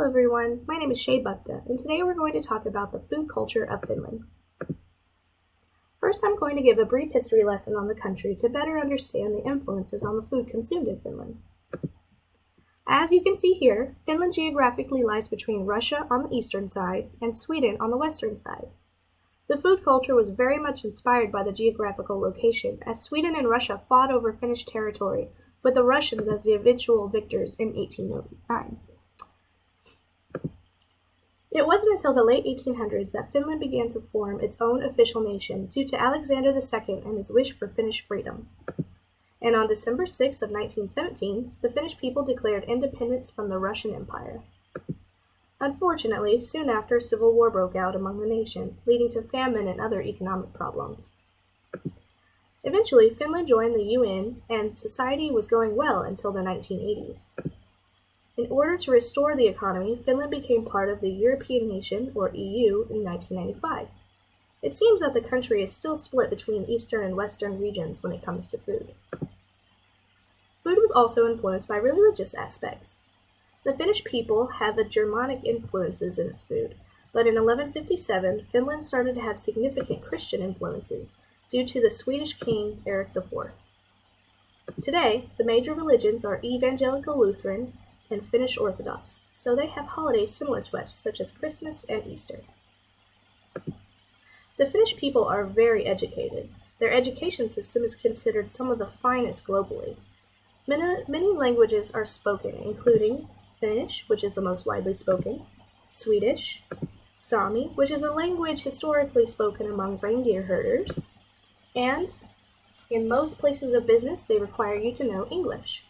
Hello everyone, my name is Shay Bukta, and today we're going to talk about the food culture of Finland. First, I'm going to give a brief history lesson on the country to better understand the influences on the food consumed in Finland. As you can see here, Finland geographically lies between Russia on the eastern side and Sweden on the western side. The food culture was very much inspired by the geographical location, as Sweden and Russia fought over Finnish territory, with the Russians as the eventual victors in 1809. It wasn't until the late 1800s that Finland began to form its own official nation due to Alexander II and his wish for Finnish freedom. And on December 6 of 1917, the Finnish people declared independence from the Russian Empire. Unfortunately, soon after, civil war broke out among the nation, leading to famine and other economic problems. Eventually, Finland joined the UN, and society was going well until the 1980s. In order to restore the economy, Finland became part of the European nation, or EU, in 1995. It seems that the country is still split between eastern and western regions when it comes to food. Food was also influenced by religious aspects. The Finnish people had the Germanic influences in its food, but in 1157, Finland started to have significant Christian influences due to the Swedish king Eric IV. Today, the major religions are Evangelical Lutheran and Finnish Orthodox, so they have holidays similar to us, such as Christmas and Easter. The Finnish people are very educated. Their education system is considered some of the finest globally. Many languages are spoken, including Finnish, which is the most widely spoken, Swedish, Sami, which is a language historically spoken among reindeer herders, and in most places of business, they require you to know English.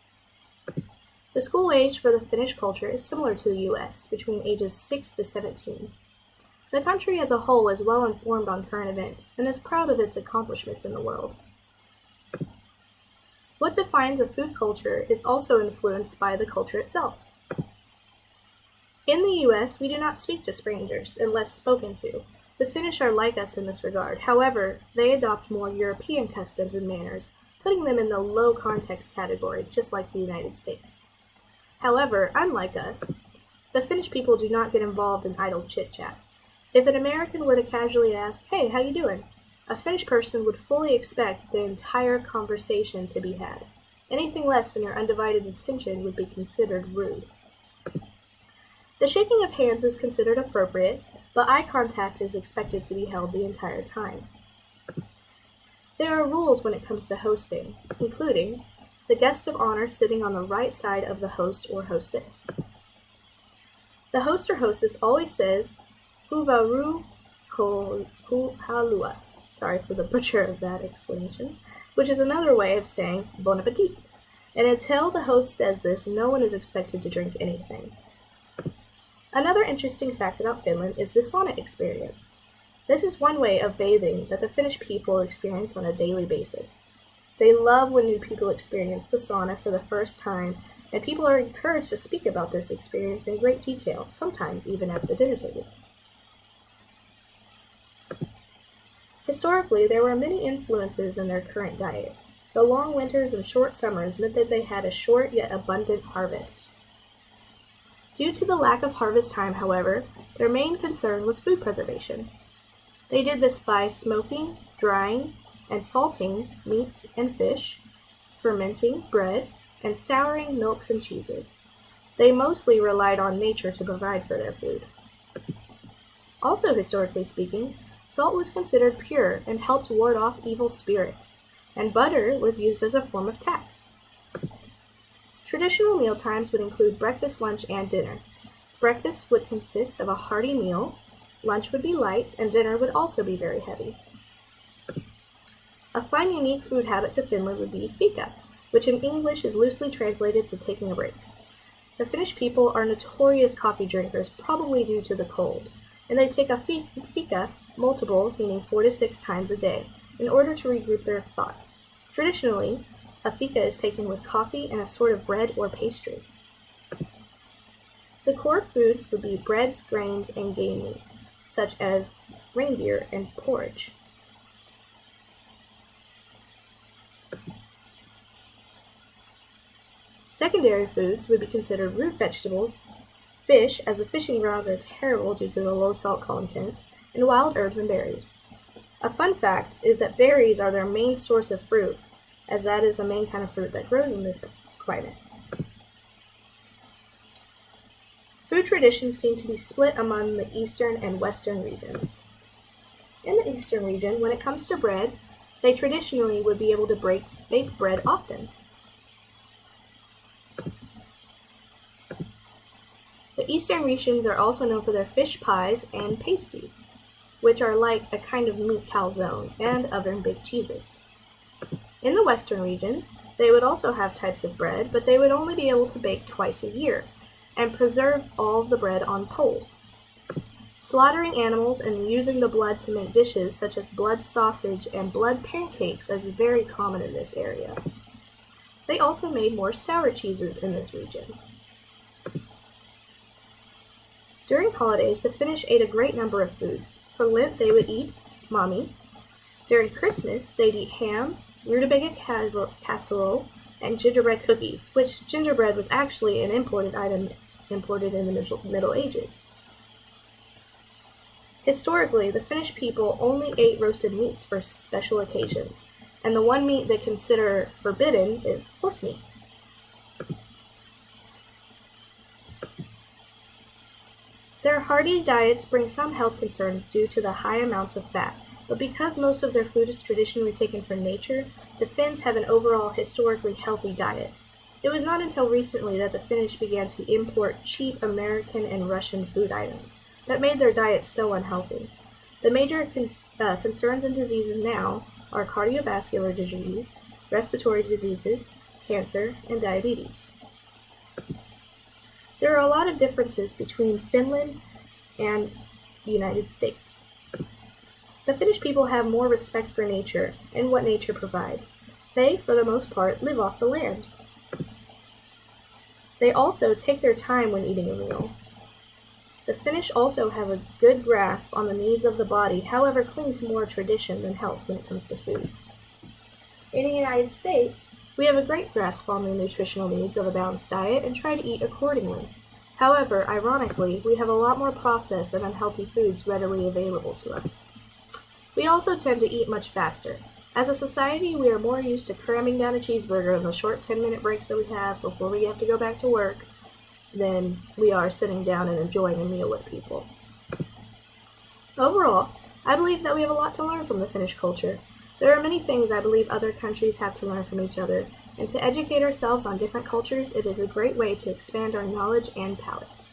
The school age for the Finnish culture is similar to the US, between ages 6 to 17. The country as a whole is well informed on current events and is proud of its accomplishments in the world. What defines a food culture is also influenced by the culture itself. In the US, we do not speak to strangers unless spoken to. The Finnish are like us in this regard. However, they adopt more European customs and manners, putting them in the low context category, just like the United States. However, unlike us, the Finnish people do not get involved in idle chit-chat. If an American were to casually ask, "Hey, how you doing?" a Finnish person would fully expect the entire conversation to be had. Anything less than your undivided attention would be considered rude. The shaking of hands is considered appropriate, but eye contact is expected to be held the entire time. There are rules when it comes to hosting, including the guest of honor sitting on the right side of the host or hostess. The host or hostess always says, "Huvaru halua." Sorry for the butcher of that explanation, which is another way of saying bon appetit. And until the host says this, no one is expected to drink anything. Another interesting fact about Finland is the sauna experience. This is one way of bathing that the Finnish people experience on a daily basis. They love when new people experience the sauna for the first time, and people are encouraged to speak about this experience in great detail, sometimes even at the dinner table. Historically, there were many influences in their current diet. The long winters and short summers meant that they had a short yet abundant harvest. Due to the lack of harvest time, however, their main concern was food preservation. They did this by smoking, drying, and salting meats and fish, fermenting bread, and souring milks and cheeses. They mostly relied on nature to provide for their food. Also, historically speaking, salt was considered pure and helped ward off evil spirits, and butter was used as a form of tax. Traditional meal times would include breakfast, lunch, and dinner. Breakfast would consist of a hearty meal, lunch would be light, and dinner would also be very heavy. A fine unique food habit to Finland would be fika, which in English is loosely translated to taking a break. The Finnish people are notorious coffee drinkers, probably due to the cold, and they take a fika, multiple, meaning 4 to 6 times a day, in order to regroup their thoughts. Traditionally, a fika is taken with coffee and a sort of bread or pastry. The core foods would be breads, grains, and game meat, such as reindeer and porridge. Secondary foods would be considered root vegetables, fish, as the fishing grounds are terrible due to the low salt content, and wild herbs and berries. A fun fact is that berries are their main source of fruit, as that is the main kind of fruit that grows in this climate. Food traditions seem to be split among the eastern and western regions. In the eastern region, when it comes to bread, they traditionally would be able to bake bread often. The eastern regions are also known for their fish pies and pasties, which are like a kind of meat calzone and oven-baked cheeses. In the western region, they would also have types of bread, but they would only be able to bake twice a year, and preserve all of the bread on poles. Slaughtering animals and using the blood to make dishes such as blood sausage and blood pancakes is very common in this area. They also made more sour cheeses in this region. During holidays, the Finnish ate a great number of foods. For Lent, they would eat mami. During Christmas, they'd eat ham, rutabaga casserole, and gingerbread cookies, which gingerbread was actually an imported item imported in the Middle Ages. Historically, the Finnish people only ate roasted meats for special occasions, and the one meat they consider forbidden is horse meat. Their hearty diets bring some health concerns due to the high amounts of fat, but because most of their food is traditionally taken from nature, the Finns have an overall historically healthy diet. It was not until recently that the Finnish began to import cheap American and Russian food items that made their diets so unhealthy. The major concerns and diseases now are cardiovascular disease, respiratory diseases, cancer, and diabetes. There are a lot of differences between Finland and the United States. The Finnish people have more respect for nature and what nature provides. They, for the most part, live off the land. They also take their time when eating a meal. The Finnish also have a good grasp on the needs of the body, however cling to more tradition than health when it comes to food. In the United States, we have a great grasp on the nutritional needs of a balanced diet and try to eat accordingly. However, ironically, we have a lot more processed and unhealthy foods readily available to us. We also tend to eat much faster. As a society, we are more used to cramming down a cheeseburger in the short 10-minute breaks that we have before we have to go back to work than we are sitting down and enjoying a meal with people. Overall, I believe that we have a lot to learn from the Finnish culture. There are many things I believe other countries have to learn from each other, and to educate ourselves on different cultures, it is a great way to expand our knowledge and palates.